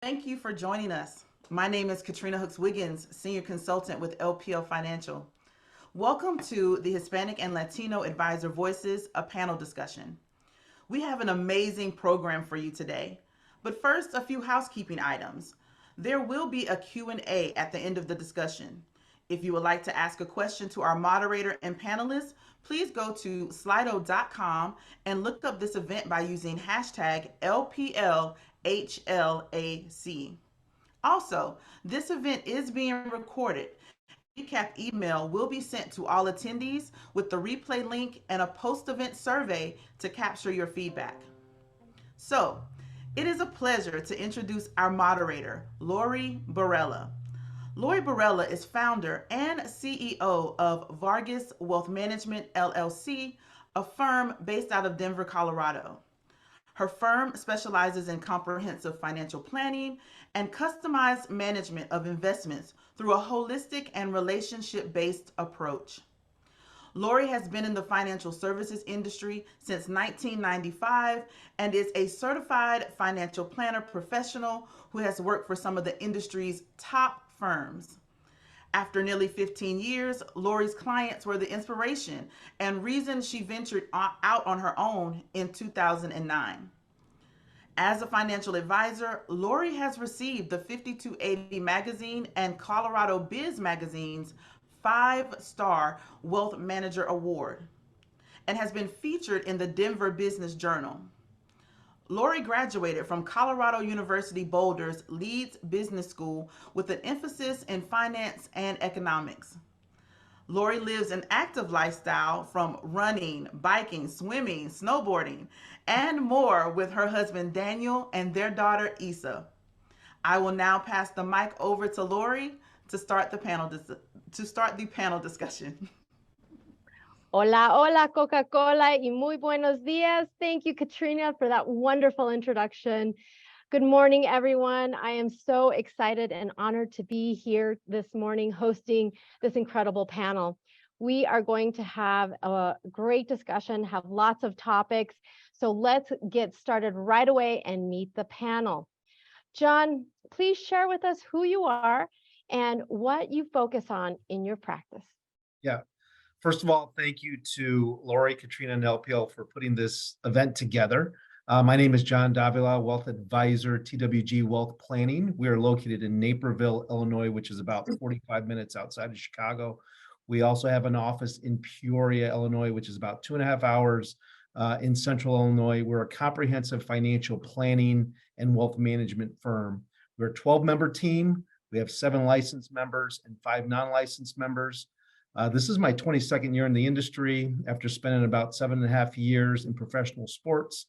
Thank you for joining us. My name is Katrina Hooks Wiggins, Senior Consultant with LPL Financial. Welcome to the Hispanic and Latino Advisor Voices, a panel discussion. We have an amazing program for you today. But first, a few housekeeping items. There will be a Q&A at the end of the discussion. If you would like to ask a question to our moderator and panelists, please go to slido.com and look up this event by using hashtag LPLHLAC. Also, this event is being recorded. Recap email will be sent to all attendees with the replay link and a post-event survey to capture your feedback. So, it is a pleasure to introduce our moderator, Lori Barella. Lori Barella is founder and CEO of Vargas Wealth Management, LLC, a firm based out of Denver, Colorado. Her firm specializes in comprehensive financial planning and customized management of investments through a holistic and relationship-based approach. Lori has been in the financial services industry since 1995 and is a certified financial planner professional who has worked for some of the industry's top firms. After nearly 15 years, Lori's clients were the inspiration and reason she ventured out on her own in 2009. As a financial advisor, Lori has received the 5280 magazine and Colorado Biz Magazine's 5-star Wealth Manager Award and has been featured in the Denver Business Journal. Lori graduated from Colorado University Boulder's Leeds Business School with an emphasis in finance and economics. Lori lives an active lifestyle from running, biking, swimming, snowboarding, and more with her husband Daniel and their daughter Isa. I will now pass the mic over to Lori to start the panel discussion. Hola, hola, Coca-Cola, y muy buenos días. Thank you, Katrina, for that wonderful introduction. Good morning, everyone. I am so excited and honored to be here this morning hosting this incredible panel. We are going to have a great discussion, have lots of topics. So let's get started right away and meet the panel. John, please share with us who you are and what you focus on in your practice. Yeah. First of all, thank you to Lori, Katrina, and LPL for putting this event together. My name is John Davila, Wealth Advisor, TWG Wealth Planning. We are located in Naperville, Illinois, which is about 45 minutes outside of Chicago. We also have an office in Peoria, Illinois, which is about 2.5 hours in central Illinois. We're a comprehensive financial planning and wealth management firm. We're a 12-member team. We have 7 licensed members and 5 non-licensed members. This is my 22nd year in the industry. After spending about 7.5 years in professional sports,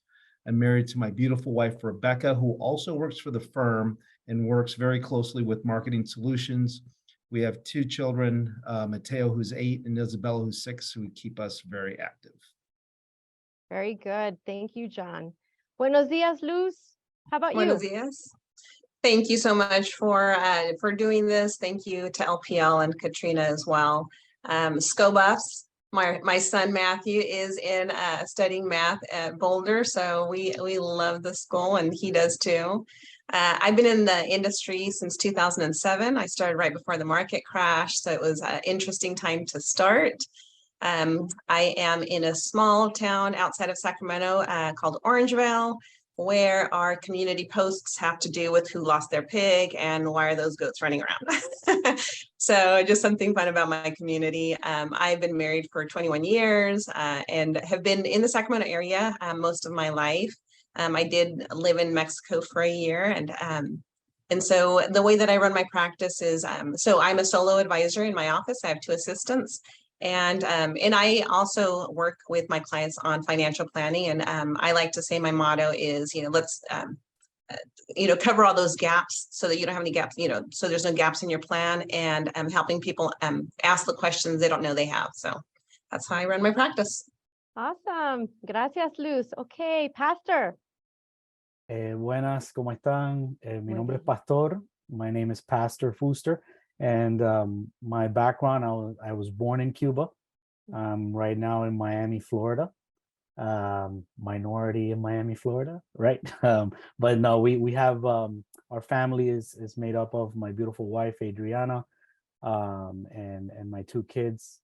I'm married to my beautiful wife, Rebecca, who also works for the firm and works very closely with marketing solutions. We have 2 children, Mateo, who's 8, and Isabella, who's 6, who keep us very active. Very good. Thank you, John. Buenos dias, Luz. How about Buenos you? dias. Thank you so much for doing this. Thank you to LPL and Katrina as well. SCO Buffs. My son Matthew is in studying math at Boulder, so we love the school, and he does too. I've been in the industry since 2007. I started right before the market crash, so it was an interesting time to start. I am in a small town outside of Sacramento called Orangevale, where our community posts have to do with who lost their pig and why are those goats running around. So just something fun about my community. I've been married for 21 years and have been in the Sacramento area most of my life. I did live in Mexico for a year, and so the way that I run my practice is, so I'm a solo advisor in my office. I have 2 assistants. And I also work with my clients on financial planning. And I like to say my motto is, let's, cover all those gaps so that you don't have any gaps, so there's no gaps in your plan, and helping people ask the questions they don't know they have. So that's how I run my practice. Awesome. Gracias, Luz. Okay, Pastor. Buenas, ¿cómo están? Mi nombre es bien. Pastor. My name is Pastor Fuster. And my background, I was born in Cuba. Right now in Miami, Florida. Minority in Miami, Florida, right? But no, we have a our family is made up of my beautiful wife, Adriana, and my two kids.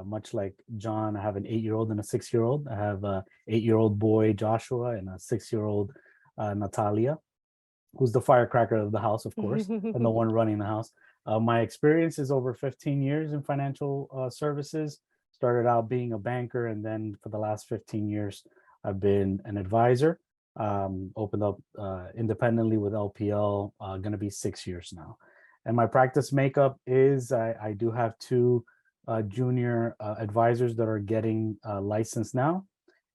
Much like John, I have an 8-year-old and a 6-year-old. I have a 8-year-old boy, Joshua, and a 6-year-old, Natalia, who's the firecracker of the house, of course, and the one running the house. My experience is over 15 years in financial services. Started out being a banker, and then for the last 15 years, I've been an advisor. Opened up independently with LPL, going to be 6 years now. And my practice makeup is I do have two junior advisors that are getting licensed now.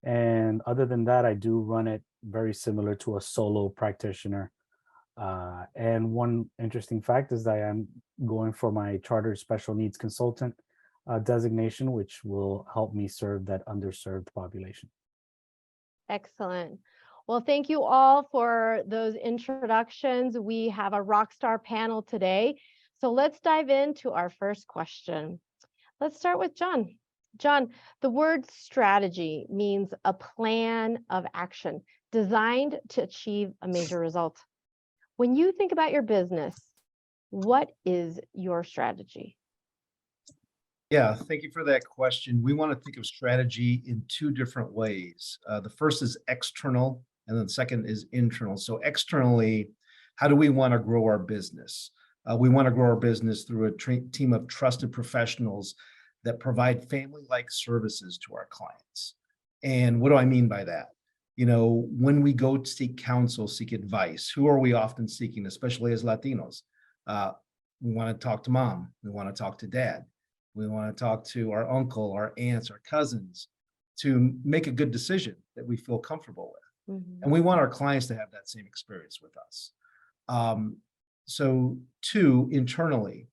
And other than that, I do run it very similar to a solo practitioner. And one interesting fact is that I am going for my chartered special needs consultant designation, which will help me serve that underserved population. Excellent. Well, thank you all for those introductions. We have a rock star panel today. So let's dive into our first question. Let's start with John. John, the word strategy means a plan of action designed to achieve a major result. When you think about your business, what is your strategy? Yeah, thank you for that question. We want to think of strategy in two different ways. The first is external, and then the second is internal. So externally, how do we want to grow our business? We want to grow our business through a team of trusted professionals that provide family-like services to our clients. And what do I mean by that? You know, when we go to seek counsel, seek advice, who are we often seeking, especially as Latinos? We want to talk to mom. We want to talk to dad. We want to talk to our uncle, our aunts, our cousins to make a good decision that we feel comfortable with. Mm-hmm. And we want our clients to have that same experience with us. So two, internally,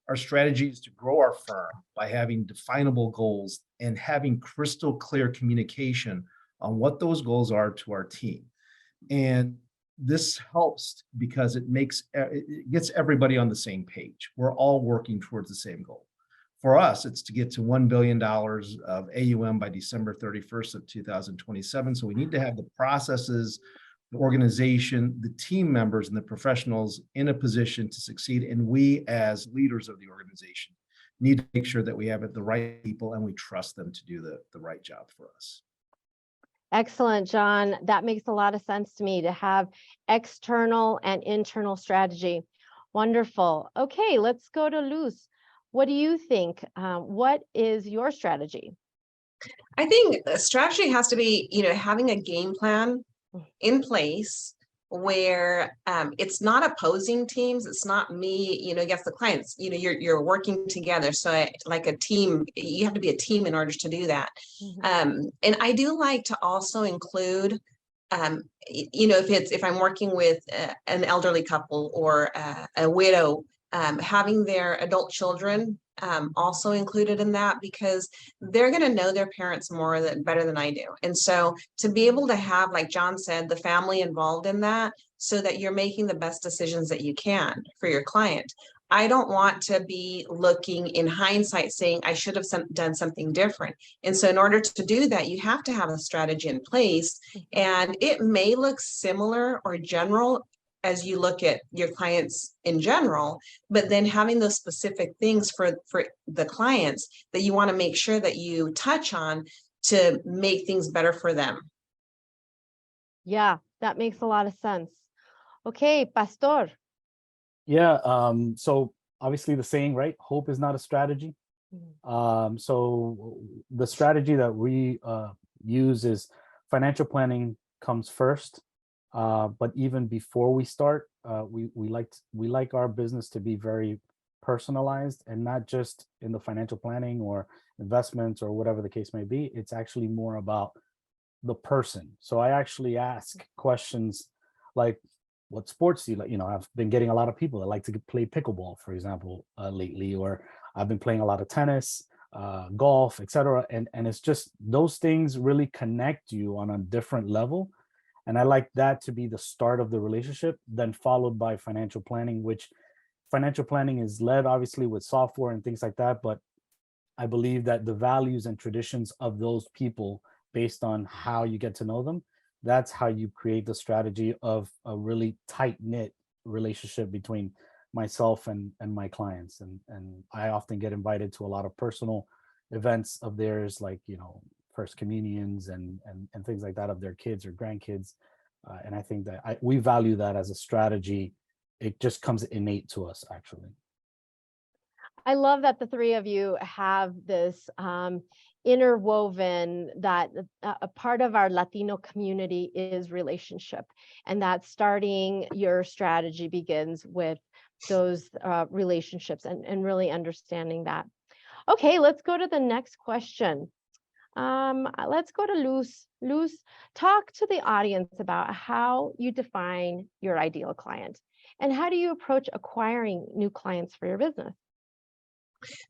our strategy is to grow our firm by having definable goals and having crystal clear communication on what those goals are to our team. And this helps because it gets everybody on the same page. We're all working towards the same goal. For us, it's to get to $1 billion of AUM by December 31st of 2027. So we need to have the processes, the organization, the team members, and the professionals in a position to succeed. And we, as leaders of the organization, need to make sure that we have the right people and we trust them to do the right job for us. Excellent, John. That makes a lot of sense to me, to have external and internal strategy. Wonderful. Okay, let's go to Luz. What do you think? What is your strategy? I think the strategy has to be, having a game plan in place where it's not opposing teams. It's not me, against the clients. You're working together. So like a team, you have to be a team in order to do that. Mm-hmm. And I do like to also include, if I'm working with an elderly couple or a widow, having their adult children also included in that, because they're going to know their parents better than I do. And so to be able to have, like John said, the family involved in that so that you're making the best decisions that you can for your client. I don't want to be looking in hindsight saying I should have done something different. And so in order to do that, you have to have a strategy in place, and it may look similar or general as you look at your clients in general, but then having those specific things for the clients that you want to make sure that you touch on to make things better for them. Yeah, that makes a lot of sense. Okay, Pastor. Yeah, so obviously the saying, right? Hope is not a strategy. Mm-hmm. So the strategy that we use is financial planning comes first. But even before we start, we like our business to be very personalized, and not just in the financial planning or investments or whatever the case may be. It's actually more about the person. So I actually ask questions like, what sports do you like? I've been getting a lot of people that like to play pickleball, for example, lately, or I've been playing a lot of tennis, golf, etc. And it's just those things really connect you on a different level. And I like that to be the start of the relationship, then followed by financial planning, which financial planning is led obviously with software and things like that. But I believe that the values and traditions of those people, based on how you get to know them, that's how you create the strategy of a really tight-knit relationship between myself and my clients. And I often get invited to a lot of personal events of theirs, like, first communions and things like that of their kids or grandkids. And I think that we value that as a strategy. It just comes innate to us, actually. I love that the three of you have this interwoven that a part of our Latino community is relationship, and that starting your strategy begins with those relationships and really understanding that. Okay, let's go to the next question. Let's go to Luz. Luz, talk to the audience about how you define your ideal client and how do you approach acquiring new clients for your business?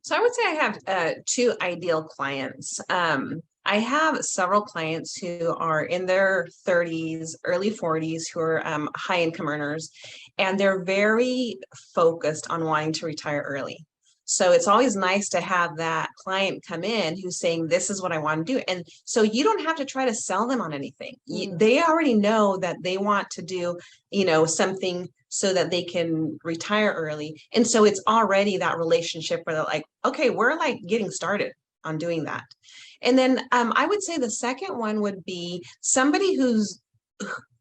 So I would say I have two ideal clients. I have several clients who are in their 30s, early 40s, who are high income earners, and they're very focused on wanting to retire early. So it's always nice to have that client come in who's saying, this is what I want to do. And so you don't have to try to sell them on anything. They already know that they want to do, something so that they can retire early. And so it's already that relationship where they're like, okay, we're like getting started on doing that. And then I would say the second one would be somebody who's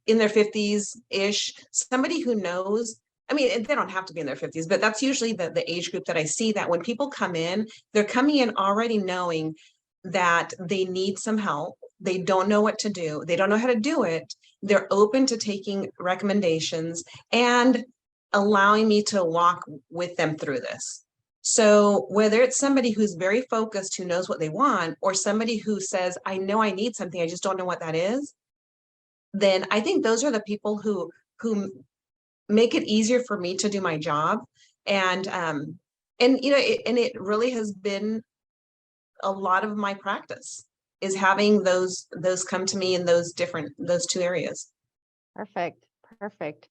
in their 50s-ish, somebody who knows, I mean, they don't have to be in their 50s, but that's usually the age group that I see, that when people come in, they're coming in already knowing that they need some help. They don't know what to do. They don't know how to do it. They're open to taking recommendations and allowing me to walk with them through this. So whether it's somebody who's very focused, who knows what they want, or somebody who says, I know I need something, I just don't know what that is, then I think those are the people who make it easier for me to do my job. And it really has been a lot of my practice, is having those come to me in those two areas. Perfect.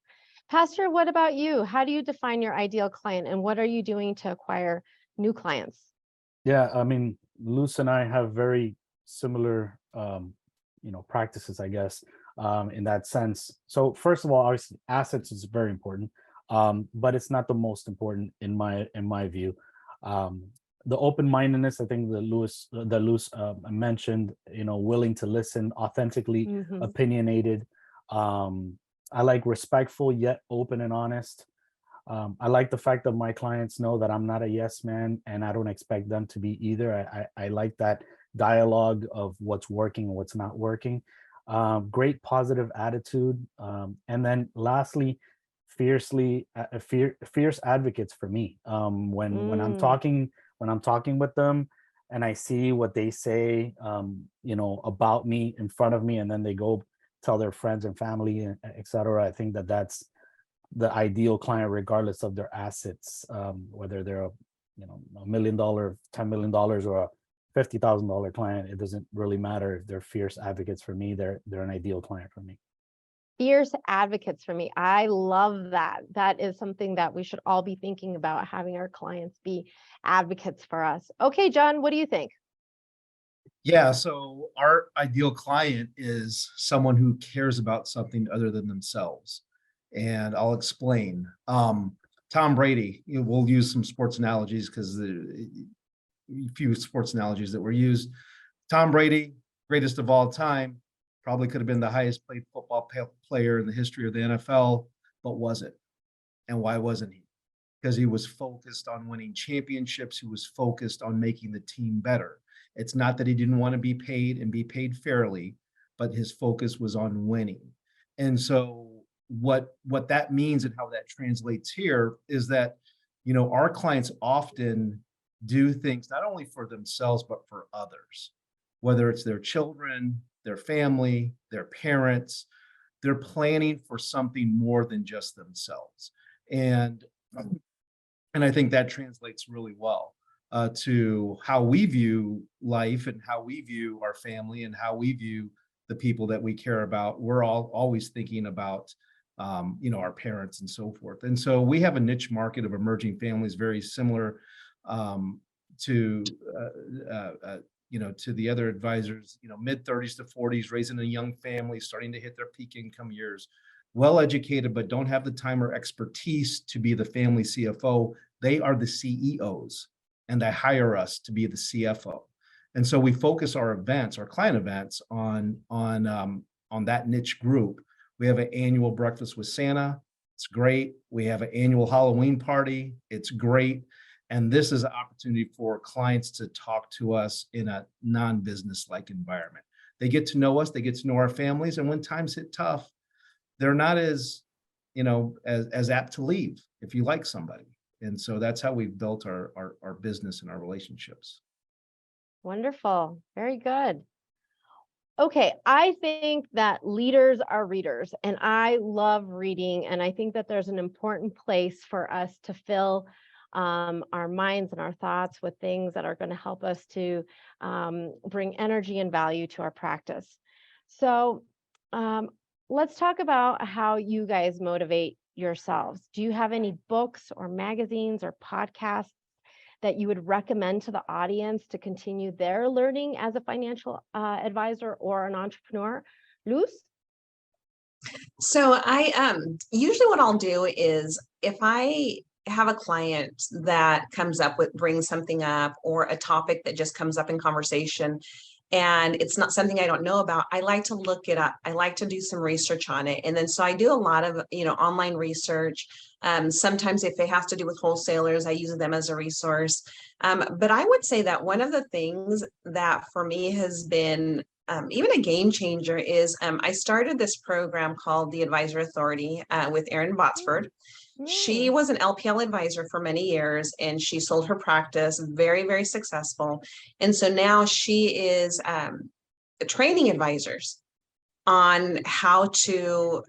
Pastor, what about you? How do you define your ideal client, and what are you doing to acquire new clients? Yeah, I mean, Luz and I have very similar, practices, I guess, in that sense. So first of all, obviously, assets is very important, but it's not the most important in my view. The open-mindedness, I think that Luz mentioned, willing to listen, authentically opinionated. I like respectful yet open and honest. I like the fact that my clients know that I'm not a yes man, and I don't expect them to be either. I like that dialogue of what's working and what's not working. Great positive attitude. And then lastly, fierce advocates for me. When I'm talking with them and I see what they say, about me in front of me, and then they go tell their friends and family, etc. I think that that's the ideal client, regardless of their assets, whether they're $1 million, $10 million, or a $50,000 client. It doesn't really matter if they're fierce advocates for me. They're an ideal client for me. Fierce advocates for me. I love that. That is something that we should all be thinking about, having our clients be advocates for us. Okay, John, what do you think? Yeah, so our ideal client is someone who cares about something other than themselves. And I'll explain. Tom Brady, we'll use some sports analogies because the few sports analogies that were used. Tom Brady, greatest of all time, probably could have been the highest paid football player in the history of the NFL, but wasn't. And why wasn't he? Because he was focused on winning championships. He was focused on making the team better. It's not that he didn't want to be paid and be paid fairly, but his focus was on winning. And so what that means and how that translates here is that, our clients often do things not only for themselves, but for others, whether it's their children, their family, their parents. They're planning for something more than just themselves. And I think that translates really well to how we view life and how we view our family and how we view the people that we care about. We're all always thinking about, our parents and so forth. And so we have a niche market of emerging families, very similar to the other advisors, mid 30s to 40s, raising a young family, starting to hit their peak income years. well-educated, but don't have the time or expertise to be the family CFO. They are the CEOs, and they hire us to be the CFO. And so we focus our events, our client events, on that niche group. We have an annual breakfast with Santa. It's great. We have an annual Halloween party. It's great. And this is an opportunity for clients to talk to us in a non-business like environment. They get to know us, they get to know our families, and when times hit tough, they're not as, as apt to leave if you like somebody. And so that's how we've built our business and our relationships. Wonderful. Very good. Okay, I think that leaders are readers, and I love reading, and I think that there's an important place for us to fill our minds and our thoughts with things that are going to help us to bring energy and value to our practice. So let's talk about how you guys motivate yourselves. Do you have any books or magazines or podcasts that you would recommend to the audience to continue their learning as a financial advisor or an entrepreneur? Luz? So I usually what I'll do is if I have a client that comes up with brings something up or a topic that just comes up in conversation and it's not something I don't know about, I like to look it up. I like to do some research on it. And then so I do a lot of, online research. Sometimes if it has to do with wholesalers, I use them as a resource. But I would say that one of the things that for me has been even a game changer is I started this program called the Advisor Authority with Erin Botsford. She was an LPL advisor for many years and she sold her practice, very, very successful. And so now she is training advisors on how to,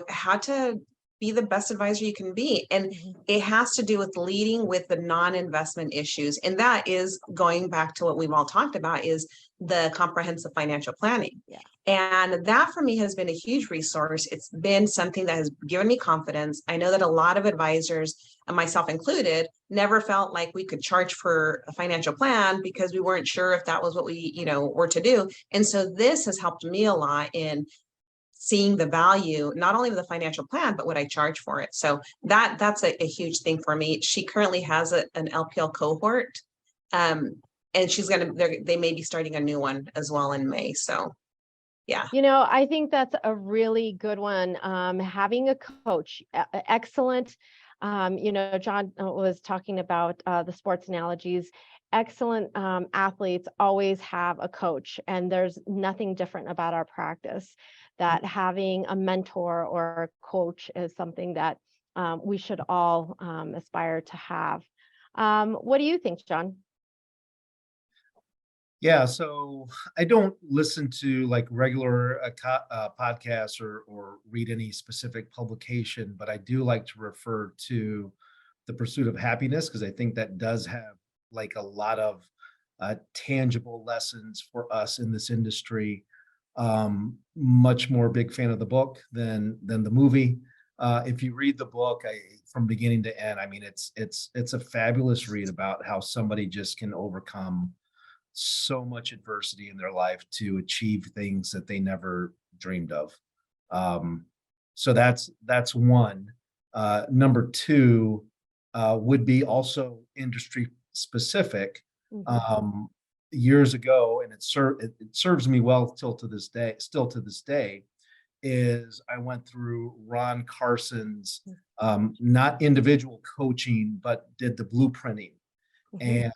how to be the best advisor you can be. And it has to do with leading with the non-investment issues. And that is going back to what we've all talked about is the comprehensive financial planning. Yeah. And that for me has been a huge resource. It's been something that has given me confidence. I know that a lot of advisors, and myself included, never felt like we could charge for a financial plan because we weren't sure if that was what we, were to do. And so this has helped me a lot in seeing the value, not only of the financial plan, but what I charge for it. So that's a huge thing for me. She currently has an LPL cohort. And they may be starting a new one as well in May. So yeah. I think that's a really good one. Having a coach, excellent. John was talking about the sports analogies. Excellent athletes always have a coach, and there's nothing different about our practice. That having a mentor or a coach is something that we should all aspire to have. What do you think, John? Yeah, so I don't listen to like regular podcasts or read any specific publication, but I do like to refer to The Pursuit of Happiness because I think that does have like a lot of tangible lessons for us in this industry. Much more big fan of the book than the movie. If you read the book, from beginning to end, I mean, it's a fabulous read about how somebody just can overcome so much adversity in their life to achieve things that they never dreamed of. So that's one. Number two would be also industry specific. Years ago, and it serves me well still to this day, is I went through Ron Carson's not individual coaching, but did the blueprinting. And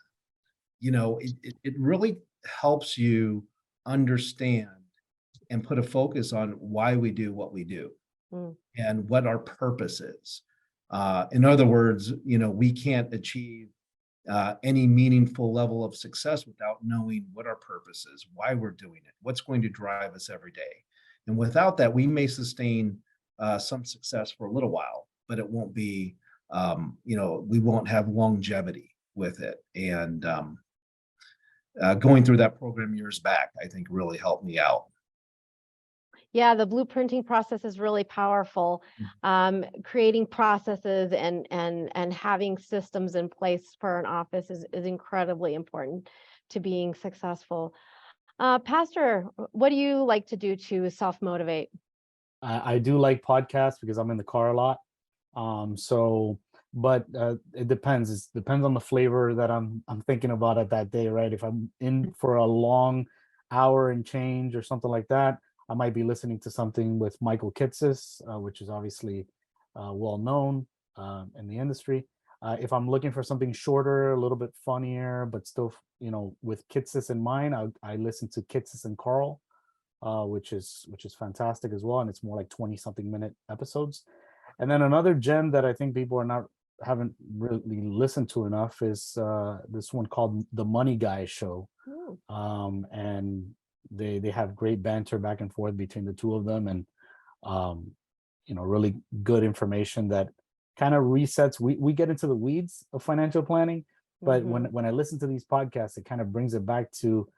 it really helps you understand and put a focus on why we do what we do and what our purpose is. In other words, we can't achieve any meaningful level of success without knowing what our purpose is, why we're doing it, what's going to drive us every day. And without that, we may sustain some success for a little while, but it won't be, we won't have longevity with it. And going through that program years back, I think really helped me out. Yeah, the blueprinting process is really powerful. Creating processes and having systems in place for an office is incredibly important to being successful. Pastor, what do you like to do to self-motivate? I do like podcasts because I'm in the car a lot. So, but it depends. It depends on the flavor that I'm thinking about at that day, right? If I'm in for a long hour and change or something like that, I might be listening to something with Michael Kitces, which is obviously well known in the industry. If I'm looking for something shorter, a little bit funnier, but still, with Kitces in mind, I listen to Kitces and Carl, which is fantastic as well, and it's more like 20 something minute episodes. And then another gem that I think people haven't really listened to enough is this one called The Money Guy Show. Ooh. And they have great banter back and forth between the two of them, and really good information that kind of resets. We get into the weeds of financial planning, but when I listen to these podcasts, it kind of brings it back to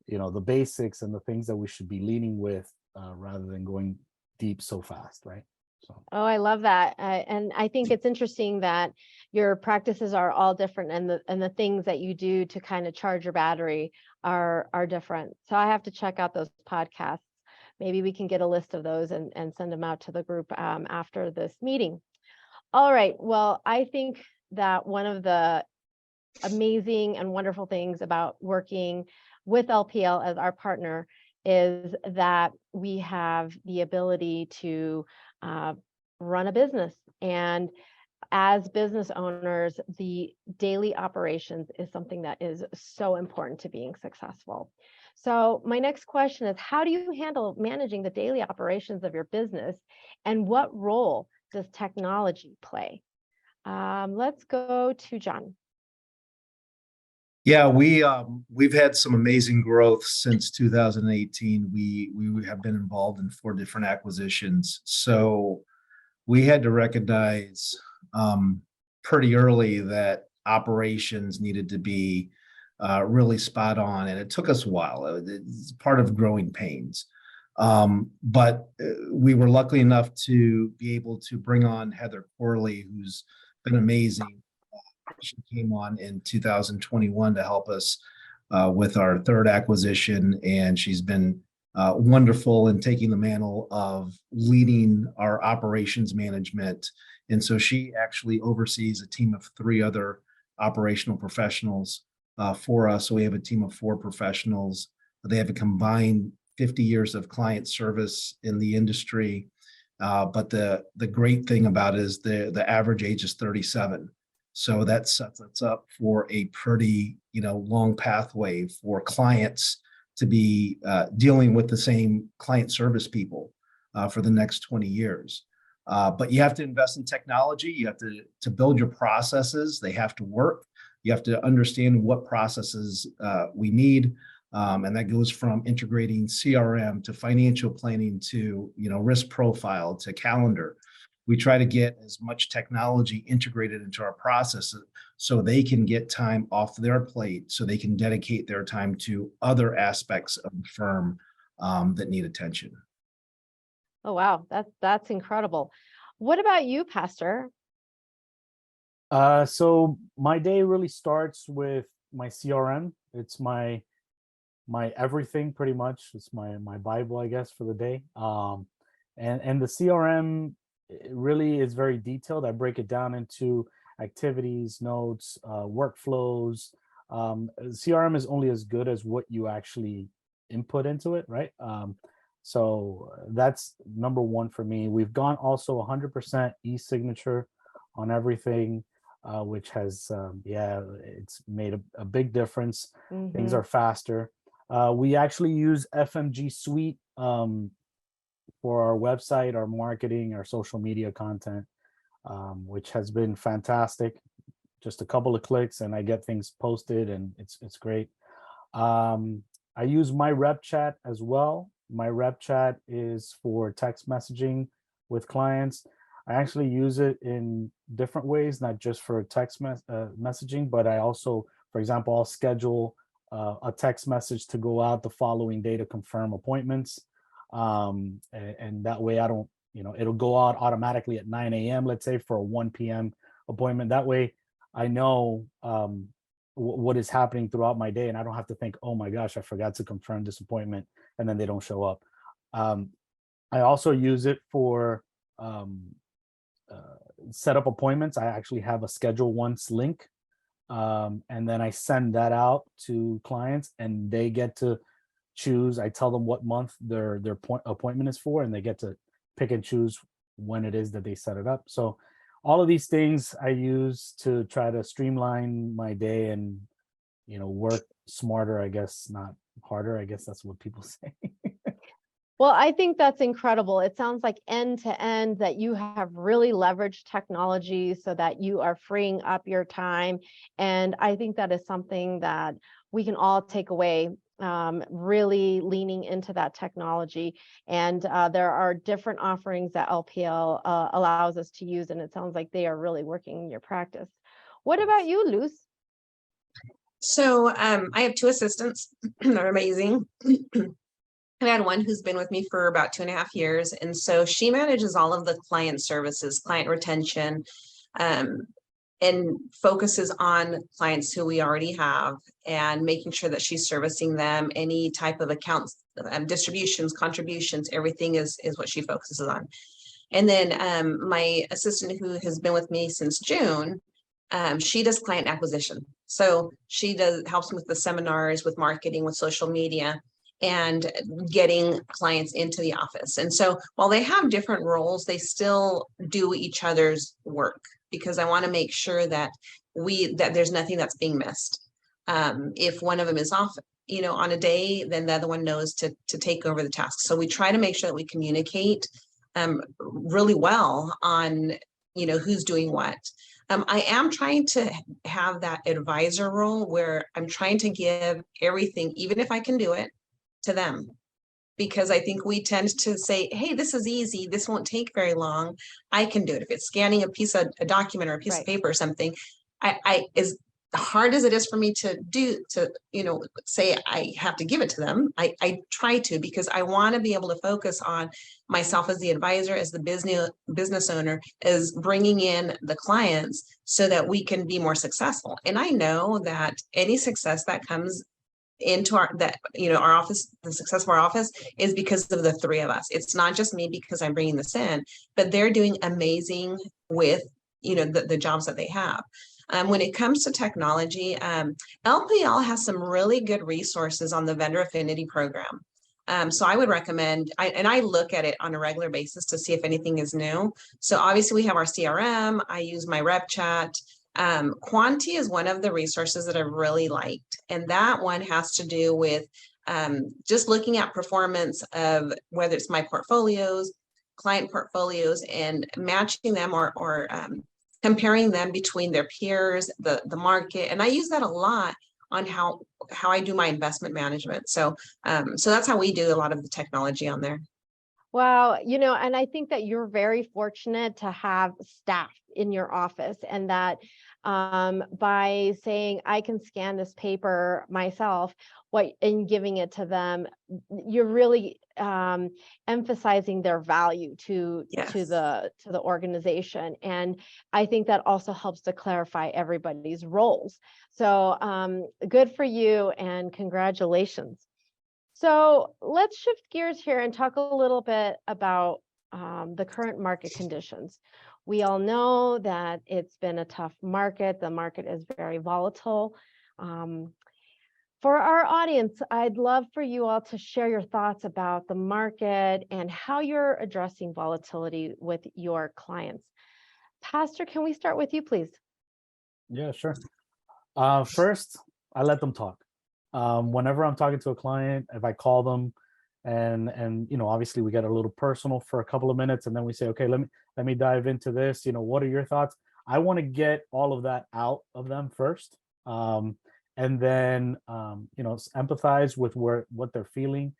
the basics and the things that we should be leading with, rather than going deep so fast, right? So. Oh, I love that. And I think it's interesting that your practices are all different, and the things that you do to kind of charge your battery are different. So I have to check out those podcasts. Maybe we can get a list of those and send them out to the group after this meeting. All right. Well, I think that one of the amazing and wonderful things about working with LPL as our partner is that we have the ability to run a business. And as business owners, the daily operations is something that is so important to being successful. So my next question is, how do you handle managing the daily operations of your business, and what role does technology play? Let's go to John. Yeah, we've had some amazing growth since 2018. We have been involved in 4 different acquisitions. So we had to recognize pretty early that operations needed to be really spot on, and it took us a while. It's part of growing pains. But we were lucky enough to be able to bring on Heather Corley, who's been amazing. She came on in 2021 to help us with our 3rd acquisition, and she's been wonderful in taking the mantle of leading our operations management. And so she actually oversees a team of 3 other operational professionals for us. So we have a team of 4 professionals. They have a combined 50 years of client service in the industry. But the great thing about it is the average age is 37. So that sets us up for a pretty, long pathway for clients to be dealing with the same client service people for the next 20 years. But you have to invest in technology. You have to build your processes. They have to work. You have to understand what processes we need. And that goes from integrating CRM to financial planning to, risk profile to calendar. We try to get as much technology integrated into our processes so they can get time off their plate, so they can dedicate their time to other aspects of the firm that need attention. Oh, wow. That's incredible. What about you, Pastor? So my day really starts with my CRM. It's my everything pretty much. It's my Bible, I guess, for the day. And the CRM, it really is very detailed. I break it down into activities, notes, workflows. CRM is only as good as what you actually input into it, right? So that's number one for me. We've gone also 100% e-signature on everything, which has, it's made a big difference. Things are faster. We actually use FMG Suite for our website, our marketing, our social media content, which has been fantastic. Just a couple of clicks and I get things posted, and it's great. I use my rep chat as well. My rep chat is for text messaging with clients. I actually use it in different ways, not just for text messaging, but I also, for example, I'll schedule a text message to go out the following day to confirm appointments. And that way I don't, it'll go out automatically at 9 a.m., let's say, for a 1 p.m. appointment. That way I know what is happening throughout my day, and I don't have to think, oh my gosh, I forgot to confirm this appointment, and then they don't show up. I also use it for um, set up appointments. I actually have a schedule once link, and then I send that out to clients, and they get to choose. I tell them what month their appointment is for, and they get to pick and choose when it is that they set it up. So all of these things I use to try to streamline my day and work smarter, I guess, not harder. I guess that's what people say. Well, I think that's incredible. It sounds like end to end that you have really leveraged technology so that you are freeing up your time. And I think that is something that we can all take away, really leaning into that technology. And there are different offerings that LPL allows us to use. And it sounds like they are really working in your practice. What about you, Luz? So I have two assistants. They're amazing. I had one who's been with me for about 2.5 years. And so she manages all of the client services, client retention, and focuses on clients who we already have and making sure that she's servicing them, any type of accounts, distributions, contributions, everything is what she focuses on. And then my assistant who has been with me since June, she does client acquisition. So she helps me with the seminars, with marketing, with social media, and getting clients into the office. And so while they have different roles, they still do each other's work, because I want to make sure that there's nothing that's being missed. If one of them is off, on a day, then the other one knows to take over the task. So we try to make sure that we communicate really well on, who's doing what. I am trying to have that advisor role where I'm trying to give everything, even if I can do it, to them, because I think we tend to say, hey, this is easy, this won't take very long, I can do it. If it's scanning a document or a piece of paper or something, I as hard as it is for me to say I have to give it to them, I try to, because I want to be able to focus on myself as the advisor, as the business owner, as bringing in the clients so that we can be more successful. And I know that any success that comes into our office, the success of our office is because of the three of us. It's not just me because I'm bringing this in, but they're doing amazing with the jobs that they have. When it comes to technology, LPL has some really good resources on the vendor affinity program. So I would recommend, and I look at it on a regular basis to see if anything is new. So obviously we have our CRM. I use my rep chat. Quanti is one of the resources that I really liked, and that one has to do with just looking at performance of whether it's my portfolios, client portfolios, and matching them or comparing them between their peers, the market. And I use that a lot on how I do my investment management. So that's how we do a lot of the technology on there. Wow, and I think that you're very fortunate to have staff in your office, and that by saying I can scan this paper myself, and giving it to them, you're really emphasizing their value to the organization. And I think that also helps to clarify everybody's roles. So good for you, and congratulations. So let's shift gears here and talk a little bit about the current market conditions. We all know that it's been a tough market. The market is very volatile. For our audience, I'd love for you all to share your thoughts about the market and how you're addressing volatility with your clients. Pastor, can we start with you, please? Yeah, sure. First, I let them talk. Whenever I'm talking to a client, if I call them and obviously we get a little personal for a couple of minutes, and then we say, okay, let me dive into this. What are your thoughts? I want to get all of that out of them first. And then empathize with what they're feeling,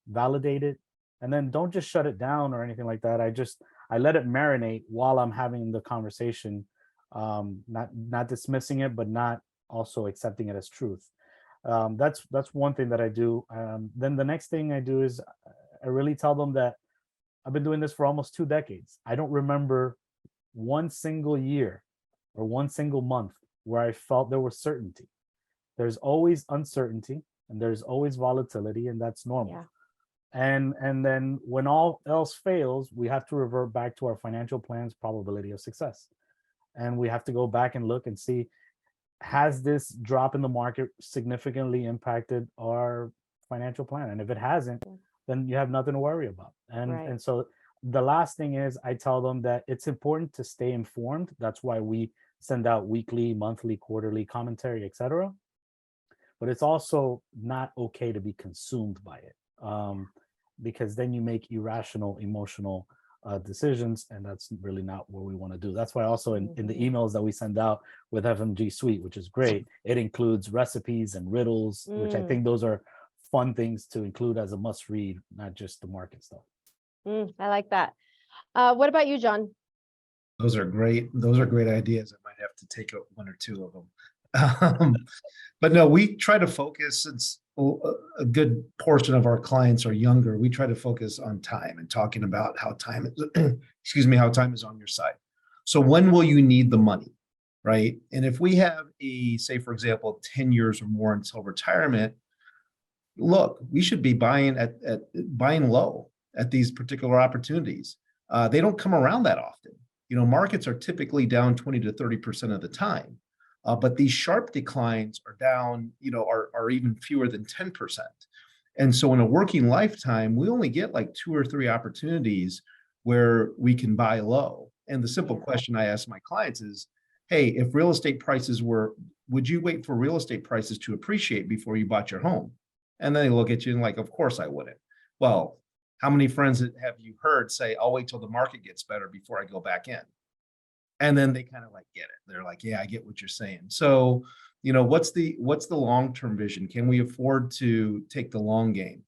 validate it, and then don't just shut it down or anything like that. I let it marinate while I'm having the conversation, not dismissing it, but not also accepting it as truth. That's one thing that I do. Then the next thing I do is I really tell them that I've been doing this for almost 2 decades. I don't remember one single year or one single month where I felt there was certainty. There's always uncertainty and there's always volatility, and that's normal. And then when all else fails, we have to revert back to our financial plan's probability of success. And we have to go back and look and see, has this drop in the market significantly impacted our financial plan? And if it hasn't, then you have nothing to worry about. And so the last thing is, I tell them that it's important to stay informed. That's why we send out weekly, monthly, quarterly commentary, etc. But it's also not okay to be consumed by it, because then you make irrational, emotional decisions, and that's really not what we want to do. That's why also in the emails that we send out with FMG Suite, which is great, it includes recipes and riddles, which I think those are fun things to include as a must read, not just the market stuff. I like that. What about you, John? Those are great. Those are great ideas. I might have to take up one or two of them. But no, we try to focus, since a good portion of our clients are younger, we try to focus on time and talking about how time is, excuse me, how time is on your side. So when will you need the money, right? And if we have say, for example, 10 years or more until retirement, look, we should be buying buying low at these particular opportunities. They don't come around that often. Markets are typically down 20 to 30% of the time. But these sharp declines are down, are even fewer than 10%. And so in a working lifetime, we only get like 2 or 3 opportunities where we can buy low. And the simple question I ask my clients is, hey, if real estate prices would you wait for real estate prices to appreciate before you bought your home? And then they look at you and like, of course I wouldn't. Well, how many friends have you heard say, I'll wait till the market gets better before I go back in? And then they kind of like get it. They're like, yeah, I get what you're saying. So, what's the long-term vision? Can we afford to take the long game?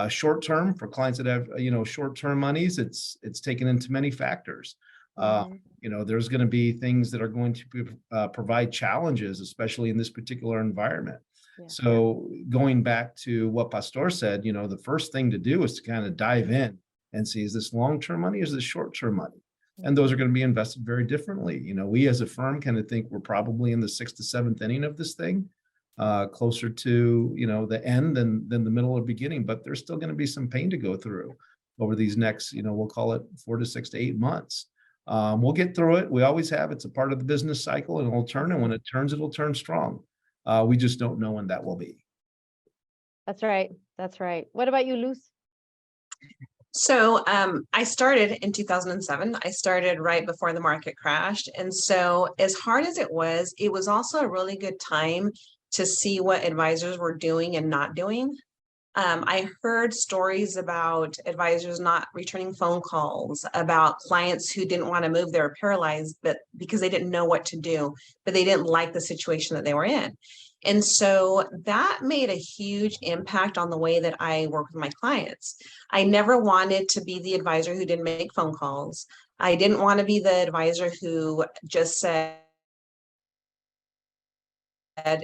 Short term, for clients that have, short-term monies, it's taken into many factors. There's going to be things that are going to provide challenges, especially in this particular environment. So going back to what Pastor said, the first thing to do is to kind of dive in and see, is this long-term money or is this short-term money? And those are going to be invested very differently. We as a firm kind of think we're probably in the 6th to 7th inning of this thing, closer to, the end than the middle or beginning, but there's still going to be some pain to go through over these next, we'll call it 4 to 6 to 8 months. We'll get through it. We always have. It's a part of the business cycle, and it'll turn. And when it turns, it'll turn strong. We just don't know when that will be. That's right. That's right. What about you, Luz? So I started in 2007. I started right before the market crashed. And so as hard as it was also a really good time to see what advisors were doing and not doing. I heard stories about advisors not returning phone calls, about clients who didn't want to move, they were paralyzed, but because they didn't know what to do, but they didn't like the situation that they were in. And so that made a huge impact on the way that I work with my clients. I never wanted to be the advisor who didn't make phone calls. I didn't want to be the advisor who just said,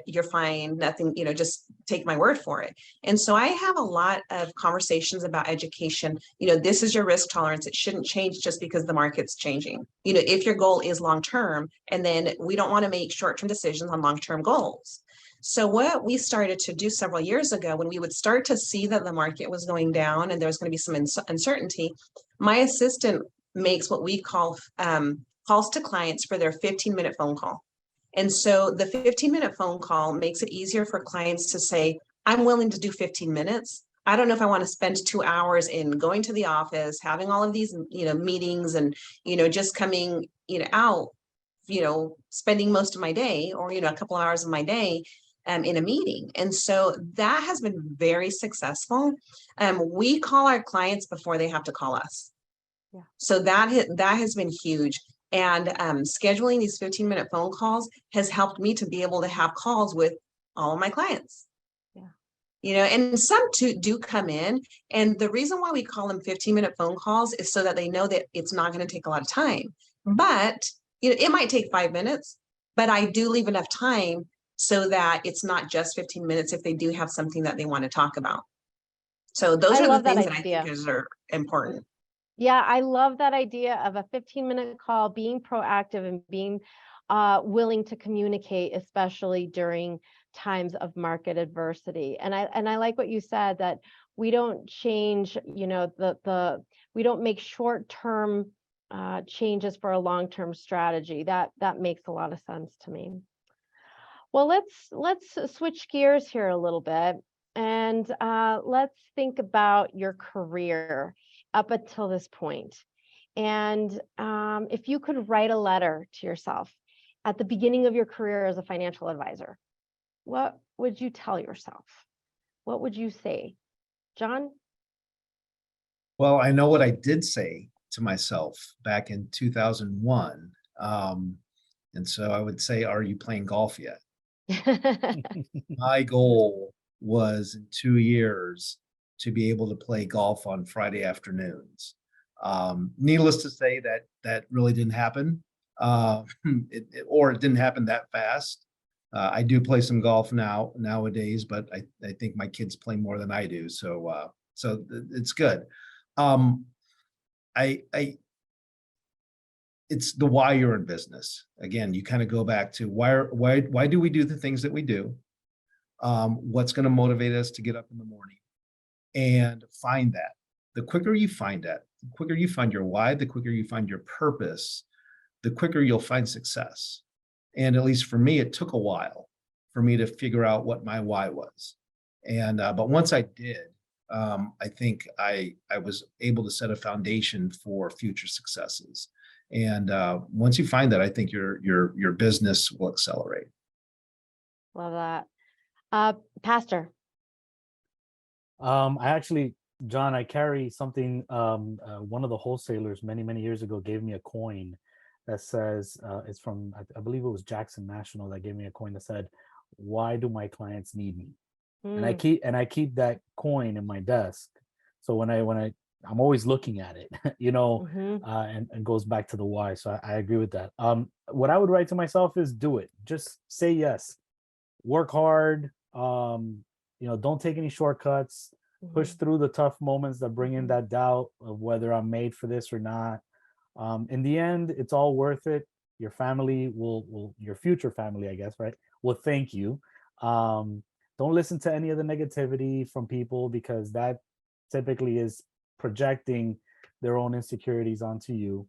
you're fine, nothing, just take my word for it. And so I have a lot of conversations about education. This is your risk tolerance. It shouldn't change just because the market's changing. If your goal is long-term, and then we don't want to make short-term decisions on long-term goals. So what we started to do several years ago, when we would start to see that the market was going down and there was going to be some uncertainty, my assistant makes what we call calls to clients for their 15-minute phone call. And so the 15-minute phone call makes it easier for clients to say, I'm willing to do 15 minutes. I don't know if I want to spend 2 hours in going to the office, having all of these, meetings and, just coming, out, spending most of my day or, a couple of hours of my day in a meeting. And so that has been very successful. We call our clients before they have to call us. Yeah. So that has been huge. And scheduling these 15-minute phone calls has helped me to be able to have calls with all of my clients. Yeah. And some do come in. And the reason why we call them 15-minute phone calls is so that they know that it's not going to take a lot of time. But it might take 5 minutes, but I do leave enough time so that it's not just 15 minutes if they do have something that they want to talk about. So those are the things that I think are important. Yeah, I love that idea of a 15-minute call, being proactive and being willing to communicate, especially during times of market adversity. And I like what you said, that we don't change, you know, we don't make short-term changes for a long-term strategy. That makes a lot of sense to me. Well, let's switch gears here a little bit, and let's think about your career up until this point. And if you could write a letter to yourself at the beginning of your career as a financial advisor, what would you tell yourself? What would you say? John? Well, I know what I did say to myself back in 2001. And so I would say, are you playing golf yet? My goal was in 2 years to be able to play golf on Friday afternoons. Needless to say, that really didn't happen, or it didn't happen that fast. I do play some golf nowadays, but I think my kids play more than I do, so it's good. It's the why you're in business. Again, you kind of go back to why do we do the things that we do? What's going to motivate us to get up in the morning, and find that. The quicker you find that, the quicker you find your why, the quicker you find your purpose, the quicker you'll find success. And at least for me, it took a while for me to figure out what my why was. And but once I did, I think I was able to set a foundation for future successes. And once you find that, I think your business will accelerate. Love that. Pastor. I actually, John, I carry something. One of the wholesalers many years ago gave me a coin that says, it's from, I believe it was Jackson National, that gave me a coin that said, "Why do my clients need me?" And I keep that coin in my desk. So when I'm always looking at it, you know, and goes back to the why. So I agree with that. What I would write to myself is, do it. Just say yes. Work hard. You know, don't take any shortcuts. Push through the tough moments that bring in that doubt of whether I'm made for this or not. In the end, it's all worth it. Your family will your future family, I guess, right, will thank you. Don't listen to any of the negativity from people, because that typically is projecting their own insecurities onto you.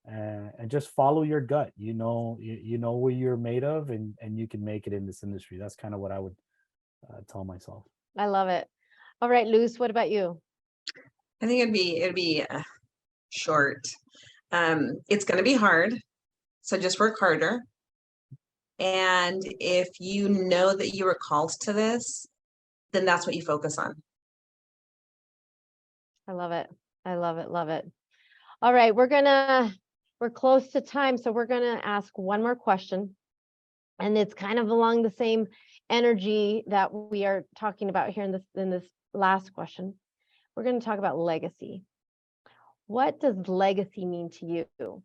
And just follow your gut. You know what you're made of, and you can make it in this industry. That's kind of what I would tell myself. I love it. All right, Luz, what about you? I think it'd be short. It's going to be hard, so just work harder. And if you know that you were called to this, then that's what you focus on. I love it. I love it. Love it. All right, we're close to time, so we're gonna ask one more question, and it's kind of along the same energy that we are talking about here in this last question. We're going to talk about legacy. What does legacy mean to you?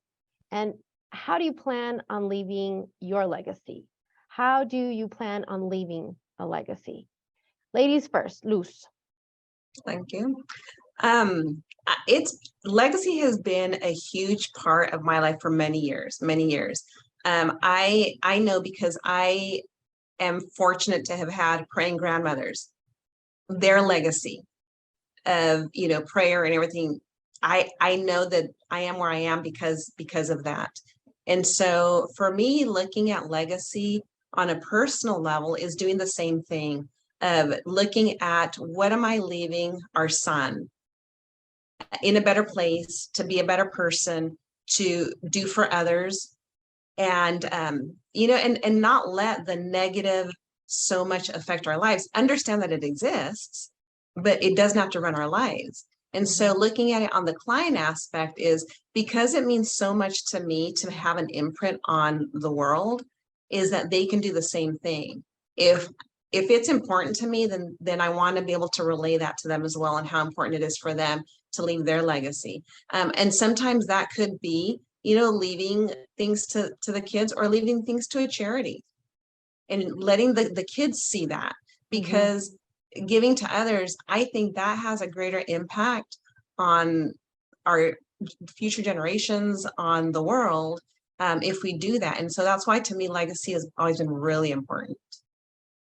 And how do you plan on leaving your legacy? How do you plan on leaving a legacy? Ladies first, Luz. Thank you. Legacy has been a huge part of my life for many years. I know, because I am fortunate to have had praying grandmothers. Their legacy of, you know, prayer and everything. I know that I am where I am because of that. And so for me, looking at legacy on a personal level is doing the same thing, of looking at what am I leaving our son in a better place, to be a better person, to do for others, and you know, and not let the negative so much affect our lives. Understand that it exists, but it doesn't have to run our lives. And so looking at it on the client aspect is, because it means so much to me to have an imprint on the world, is that they can do the same thing. If it's important to me, then I want to be able to relay that to them as well, and how important it is for them to leave their legacy. And sometimes that could be, you know, leaving things to the kids, or leaving things to a charity, and letting the kids see that, because giving to others, I think that has a greater impact on our future generations, on the world, if we do that. And so that's why, to me, legacy has always been really important.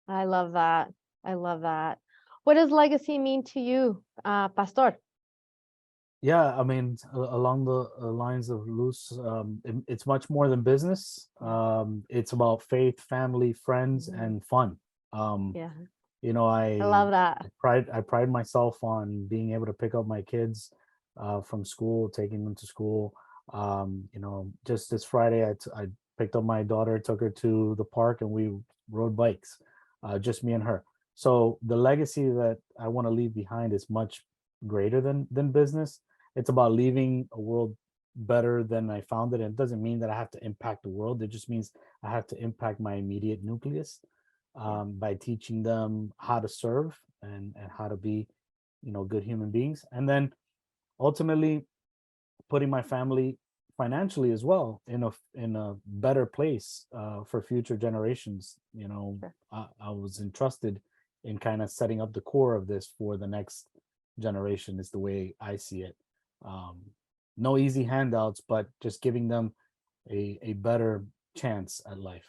I love that. I love that. What does legacy mean to you, Pastor? Yeah, I mean, along the lines of Luz, it's much more than business. It's about faith, family, friends, and fun. Yeah, You know, I love that. I pride myself on being able to pick up my kids from school, taking them to school. You know, just this Friday, I picked up my daughter, took her to the park, and we rode bikes, just me and her. So the legacy that I want to leave behind is much greater than business. It's about leaving a world better than I found it. And it doesn't mean that I have to impact the world. It just means I have to impact my immediate nucleus by teaching them how to serve and how to be, you know, good human beings. And then ultimately putting my family financially as well in a better place for future generations. You know, Sure. I was entrusted in kind of setting up the core of this for the next generation is the way I see it. um, no easy handouts, but just giving them a better chance at life.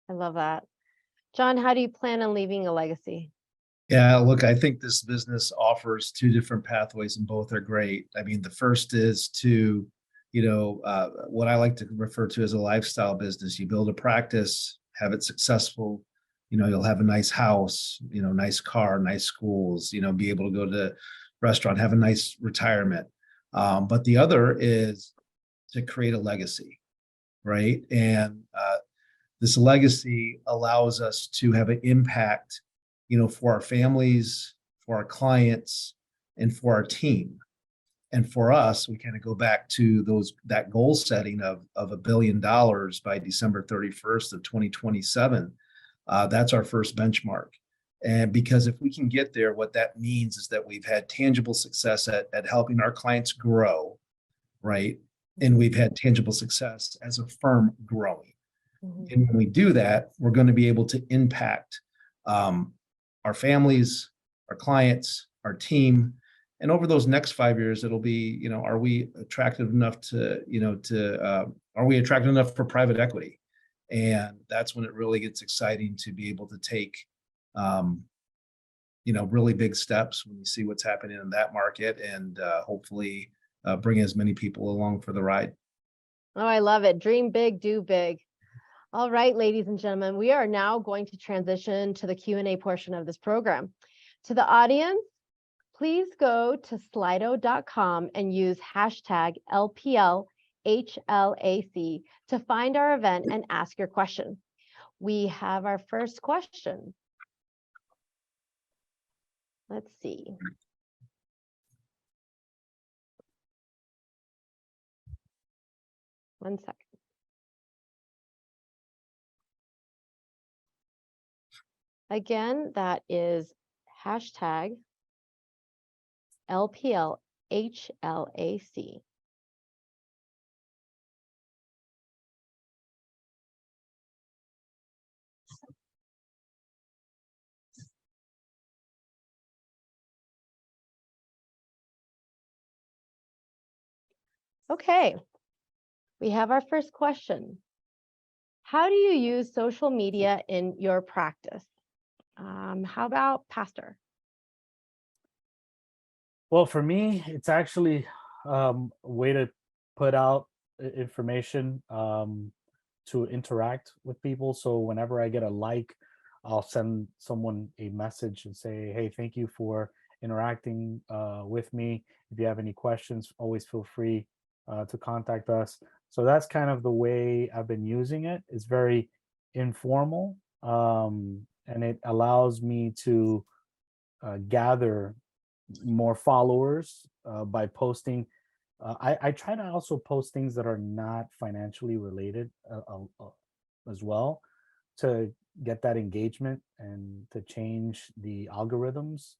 I love that. John, how do you plan on leaving a legacy? Yeah, look, I think this business offers two different pathways and both are great. I mean, the first is to, what I like to refer to as a lifestyle business. You build a practice, have it successful, you'll have a nice house, nice car, nice schools, be able to go to restaurant, have a nice retirement. But the other is to create a legacy, right? And this legacy allows us to have an impact, for our families, for our clients, and for our team. And for us, we kind of go back to that goal setting of $1 billion by December 31st of 2027. That's our first benchmark. And because if we can get there, what that means is that we've had tangible success at helping our clients grow, right? And we've had tangible success as a firm growing. Mhm. And when we do that, we're going to be able to impact our families, our clients, our team. And over those next 5 years, it'll be, are we attractive enough are we attractive enough for private equity? And that's when it really gets exciting to be able to take, really big steps when you see what's happening in that market and hopefully bring as many people along for the ride. Oh, I love it. Dream big, do big. All right, ladies and gentlemen, we are now going to transition to the Q&A portion of this program. To the audience, please go to slido.com and use hashtag LPLHLAC to find our event and ask your question. We have our first question. Let's see. One second. Again, that is hashtag LPLHLAC. Okay, we have our first question. How do you use social media in your practice? How about Pastor? Well, for me, it's actually a way to put out information to interact with people. So whenever I get a like, I'll send someone a message and say, hey, thank you for interacting with me. If you have any questions, always feel free to contact us. So that's kind of the way I've been using it. It's very informal, and it allows me to gather more followers by posting. I try to also post things that are not financially related as well to get that engagement and to change the algorithms.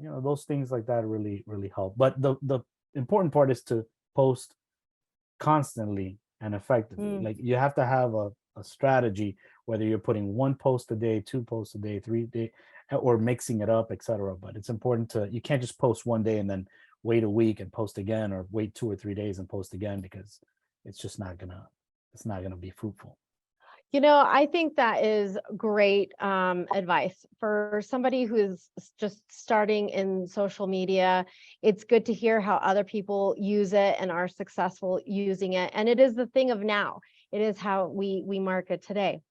Those things like that really help. But the important part is to post constantly and effectively. Like you have to have a strategy, whether you're putting one post a day, two posts a day, 3 day, or mixing it up, etc. But it's important you can't just post one day and then wait a week and post again, or wait 2 or 3 days and post again, because it's just not gonna be fruitful. I think that is great advice for somebody who's just starting in social media. It's good to hear how other people use it and are successful using it. And it is the thing of now. It is how we market today.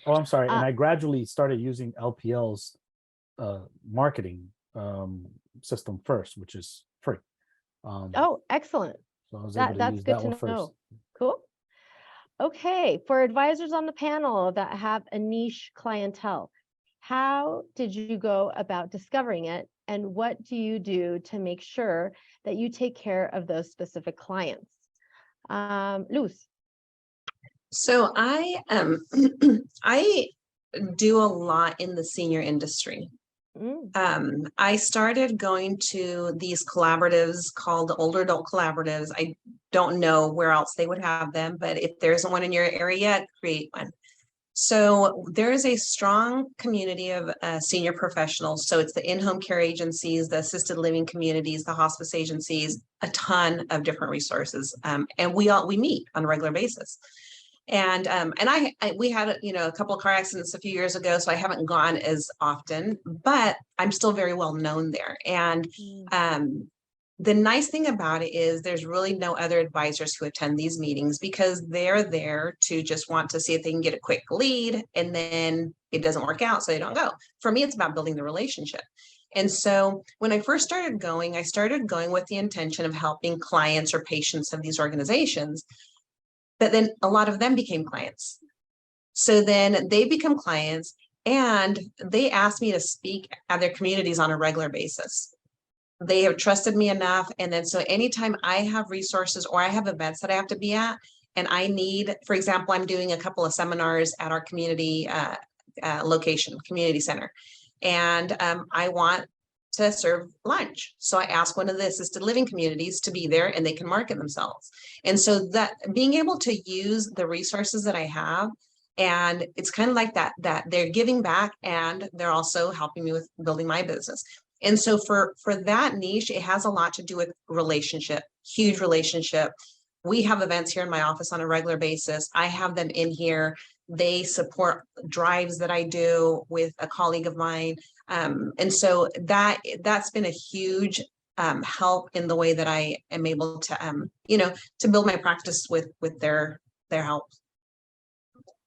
Oh, I'm sorry. And Uh, I gradually started using LPL's marketing system first, which is free. oh, excellent. So I was able to That's use good that to one first. know. Cool. Okay, for advisors on the panel that have a niche clientele, how did you go about discovering it? And what do you do to make sure that you take care of those specific clients? Luz. So I I do a lot in the senior industry. I started going to these collaboratives called the older adult collaboratives. I don't know where else they would have them, but if there isn't one in your area, create one. So there is a strong community of senior professionals. So it's the in-home care agencies, the assisted living communities, the hospice agencies, a ton of different resources. And we meet on a regular basis. And we had a couple of car accidents a few years ago, so I haven't gone as often, but I'm still very well known there. And the nice thing about it is there's really no other advisors who attend these meetings because they're there to just want to see if they can get a quick lead, and then it doesn't work out, so they don't go. For me, it's about building the relationship. And so when I first started going, I started going with the intention of helping clients or patients of these organizations. But then a lot of them became clients. So then they become clients and they asked me to speak at their communities on a regular basis. They have trusted me enough. And then so anytime I have resources or I have events that I have to be at, and I need, for example, I'm doing a couple of seminars at our community location, community center. And I want to serve lunch. So I ask one of the assisted living communities to be there and they can market themselves. And so that being able to use the resources that I have, and it's kind of like that they're giving back and they're also helping me with building my business. And so for that niche, it has a lot to do with relationship, huge relationship. We have events here in my office on a regular basis. I have them in here. They support drives that I do with a colleague of mine. And so that's been a huge help in the way that I am able to, to build my practice with their help.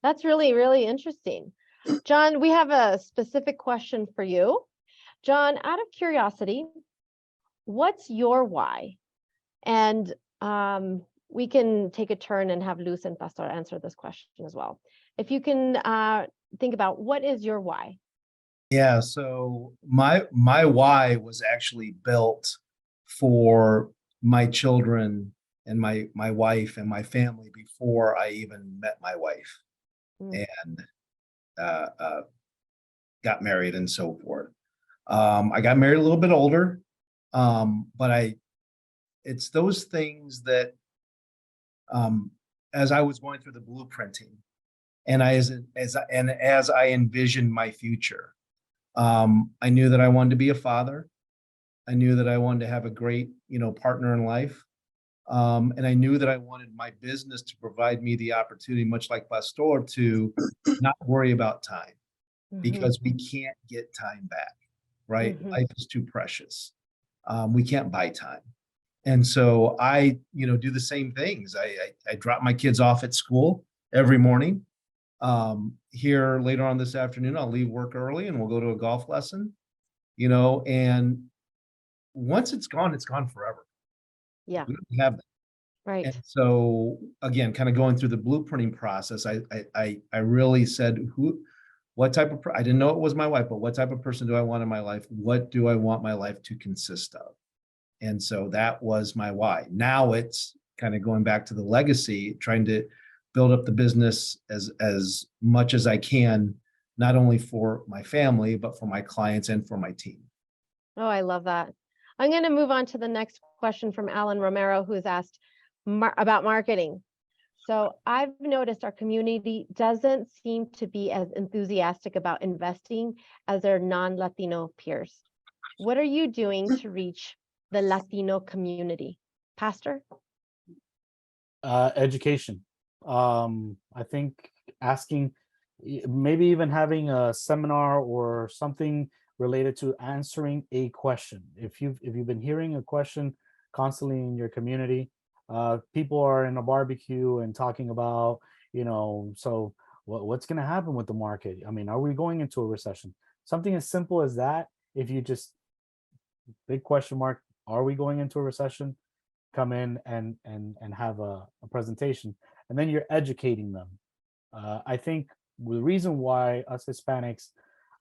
That's really, really interesting. John, we have a specific question for you. John, out of curiosity, what's your why? And we can take a turn and have Luz and Pastor answer this question as well. If you can think about what is your why? Yeah, so my why was actually built for my children and my wife and my family before I even met my wife and got married and so forth. I got married a little bit older, but it's those things that as I was going through the blueprinting and as I envisioned my future, I knew that I wanted to be a father. I knew that I wanted to have a great, partner in life. And I knew that I wanted my business to provide me the opportunity, much like Pastor, to not worry about time because we can't get time back, right? Life is too precious. We can't buy time. And so I, do the same things. I drop my kids off at school every morning. Here later on this afternoon, I'll leave work early and we'll go to a golf lesson, and once it's gone forever. Yeah. We don't have that. Right. And so again, kind of going through the blueprinting process, I really said, what type of, I didn't know it was my wife, but what type of person do I want in my life? What do I want my life to consist of? And so that was my why. Now it's kind of going back to the legacy, trying to build up the business as much as I can, not only for my family, but for my clients and for my team. Oh, I love that. I'm going to move on to the next question from Alan Romero, who's asked about marketing. So I've noticed our community doesn't seem to be as enthusiastic about investing as their non-Latino peers. What are you doing to reach the Latino community? Pastor? Education. I think asking, maybe even having a seminar or something related to answering a question. If you've been hearing a question constantly in your community, people are in a barbecue and talking about, so what's going to happen with the market? I mean, are we going into a recession? Something as simple as that. If you just big question mark, are we going into a recession? Come in and have a presentation, and then you're educating them. I think the reason why us Hispanics,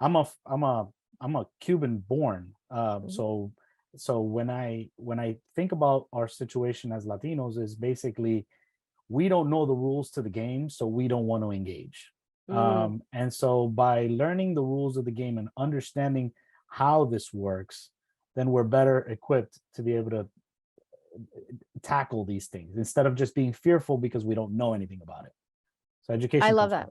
I'm a Cuban born, so when I think about our situation as Latinos, is basically we don't know the rules to the game, so we don't want to engage. And so by learning the rules of the game and understanding how this works, then we're better equipped to be able to tackle these things instead of just being fearful because we don't know anything about it. So education. I love that.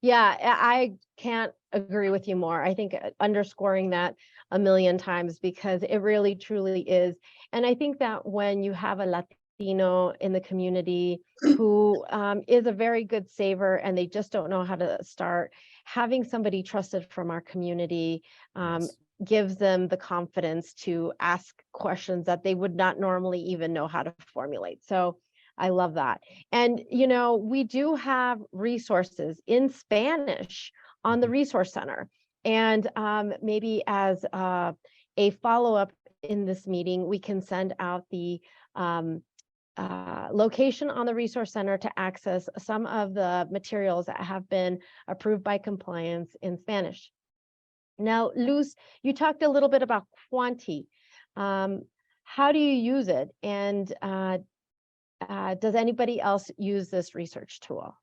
Yeah, I can't agree with you more. I think underscoring that a million times, because it really truly is. And I think that when you have a Latino in the community who is a very good saver and they just don't know how to start, having somebody trusted from our community gives them the confidence to ask questions that they would not normally even know how to formulate. So I love that. And, we do have resources in Spanish on the Resource Center. And maybe as a follow-up in this meeting, we can send out the location on the Resource Center to access some of the materials that have been approved by compliance in Spanish. Now, Luz, you talked a little bit about Quanti. How do you use it? And does anybody else use this research tool?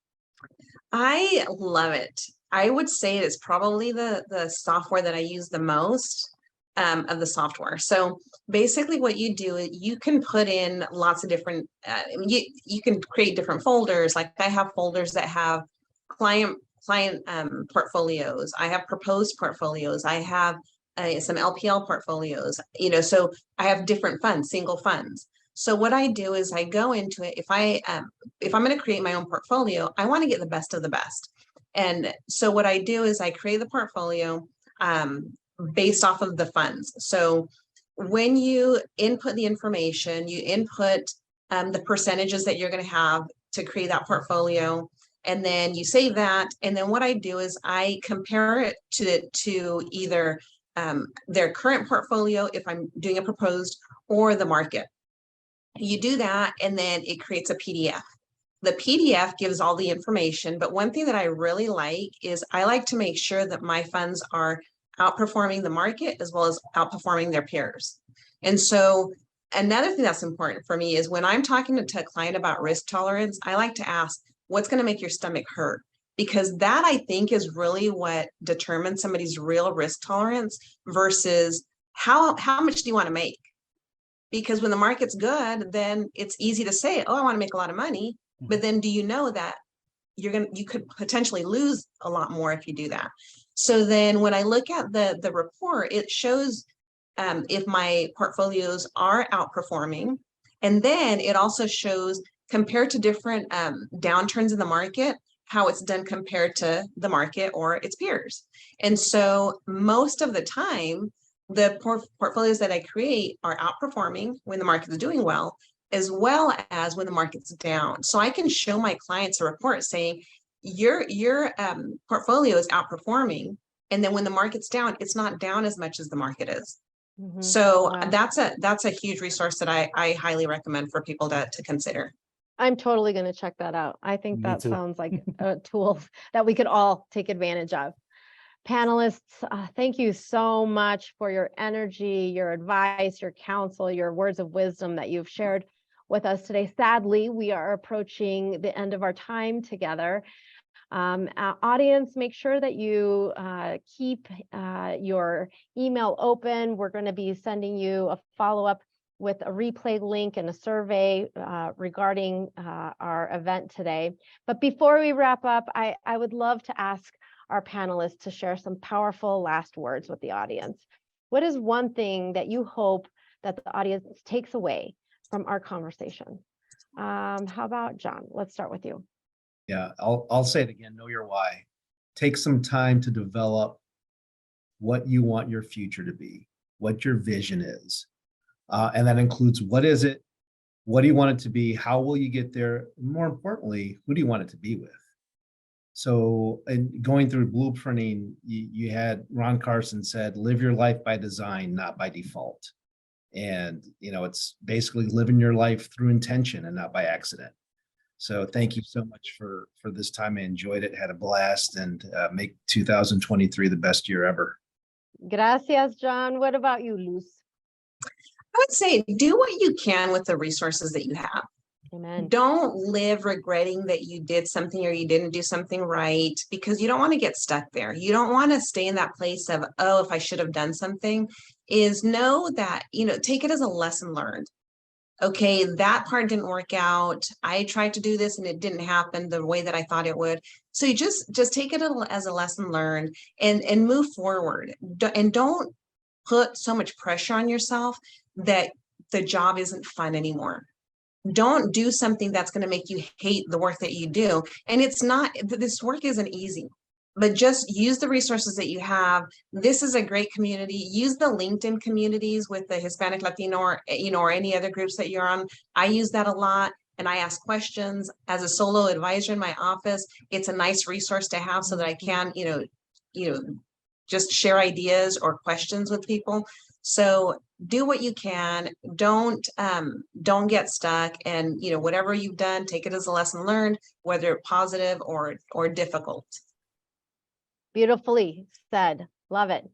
I love it. I would say it's probably the software that I use the most of the software. So basically what you do is you can put in lots of different, you can create different folders. Like I have folders that have client portfolios. I have proposed portfolios. I have some LPL portfolios, so I have different funds, single funds. So what I do is I go into it. If I'm going to create my own portfolio, I want to get the best of the best. And so what I do is I create the portfolio based off of the funds. So when you input the information, you input the percentages that you're going to have to create that portfolio, and then you save that. And then what I do is I compare it to either their current portfolio, if I'm doing a proposed, or the market. You do that, and then it creates a PDF. The PDF gives all the information, but one thing that I really like is I like to make sure that my funds are outperforming the market as well as outperforming their peers. And so another thing that's important for me is when I'm talking to a client about risk tolerance, I like to ask, what's going to make your stomach hurt? Because that, I think, is really what determines somebody's real risk tolerance versus how much do you want to make? Because when the market's good, then it's easy to say, oh, I want to make a lot of money. But then do you know that you could potentially lose a lot more if you do that? So then when I look at the report, it shows if my portfolios are outperforming. And then it also shows compared to different downturns in the market, how it's done compared to the market or its peers. And so most of the time, the portfolios that I create are outperforming when the market is doing well as when the market's down. So I can show my clients a report saying your portfolio is outperforming, and then when the market's down, it's not down as much as the market is. So wow. That's a huge resource that I highly recommend for people to consider. I'm totally going to check that out. I think that sounds like a tool that we could all take advantage of. Panelists, thank you so much for your energy, your advice, your counsel, your words of wisdom that you've shared with us today. Sadly, we are approaching the end of our time together. Audience, make sure that you keep your email open. We're going to be sending you a follow-up with a replay link and a survey regarding our event today. But before we wrap up, I would love to ask our panelists to share some powerful last words with the audience. What is one thing that you hope that the audience takes away from our conversation? How about John? Let's start with you. Yeah, I'll say it again, know your why. Take some time to develop what you want your future to be, what your vision is. And that includes what is it, what do you want it to be, how will you get there? More importantly, who do you want it to be with? So, and going through blueprinting, you had Ron Carson said, live your life by design, not by default. And, it's basically living your life through intention and not by accident. So thank you so much for this time. I enjoyed it, had a blast, and make 2023 the best year ever. Gracias, John. What about you, Luz? I would say do what you can with the resources that you have. Amen. Don't live regretting that you did something or you didn't do something right, because you don't want to get stuck there. You don't want to stay in that place of, oh, if I should have done something. Is know that, take it as a lesson learned. Okay, that part didn't work out. I tried to do this and it didn't happen the way that I thought it would. So you just take it as a lesson learned and move forward. And don't put so much pressure on yourself that the job isn't fun anymore. Don't do something that's going to make you hate the work that you do. And it's not, this work isn't easy, but just use the resources that you have. This is a great community. Use the LinkedIn communities with the Hispanic, Latino, or any other groups that you're on. I use that a lot. And I ask questions as a solo advisor in my office. It's a nice resource to have so that I can, just share ideas or questions with people. So do what you can. Don't get stuck. And whatever you've done, take it as a lesson learned, whether positive or difficult. Beautifully said. Love it.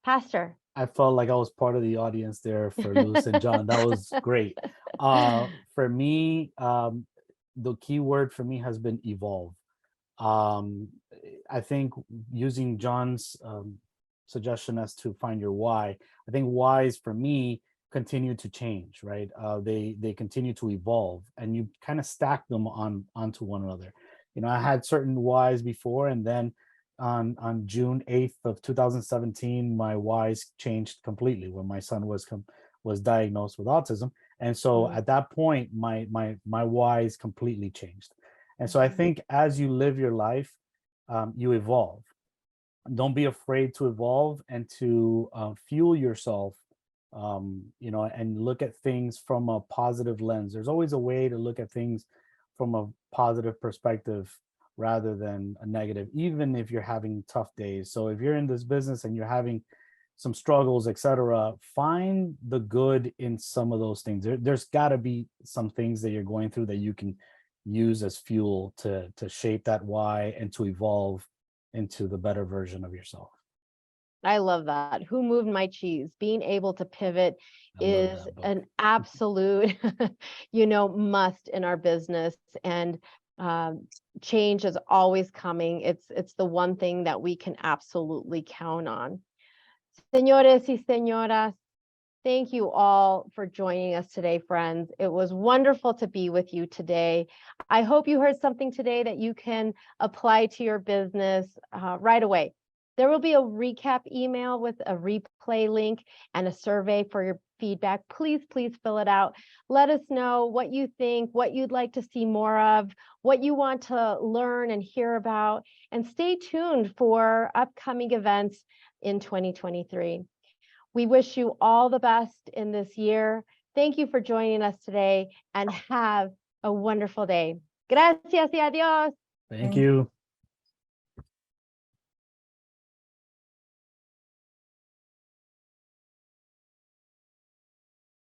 Pastor. I felt like I was part of the audience there for Luz and John. That was great. For me, the key word for me has been evolve. I think using John's suggestion as to find your why, I think whys for me continue to change, right? They continue to evolve, and you kind of stack them onto one another. I had certain whys before, and then on June 8th of 2017, my whys changed completely when my son was diagnosed with autism. And so at that point, my whys completely changed. And so I think as you live your life, you evolve. Don't be afraid to evolve and to fuel yourself, and look at things from a positive lens. There's always a way to look at things from a positive perspective rather than a negative, even if you're having tough days. So if you're in this business and you're having some struggles, etc., find the good in some of those things. There's got to be some things that you're going through that you can use as fuel to shape that why and to evolve into the better version of yourself. I love that. Who moved my cheese? Being able to pivot is an absolute, must in our business. And change is always coming. It's the one thing that we can absolutely count on. Señores y señoras, thank you all for joining us today, friends. It was wonderful to be with you today. I hope you heard something today that you can apply to your business right away. There will be a recap email with a replay link and a survey for your feedback. Please fill it out. Let us know what you think, what you'd like to see more of, what you want to learn and hear about, and stay tuned for upcoming events in 2023. We wish you all the best in this year. Thank you for joining us today, and have a wonderful day. Gracias y adiós. Thank you.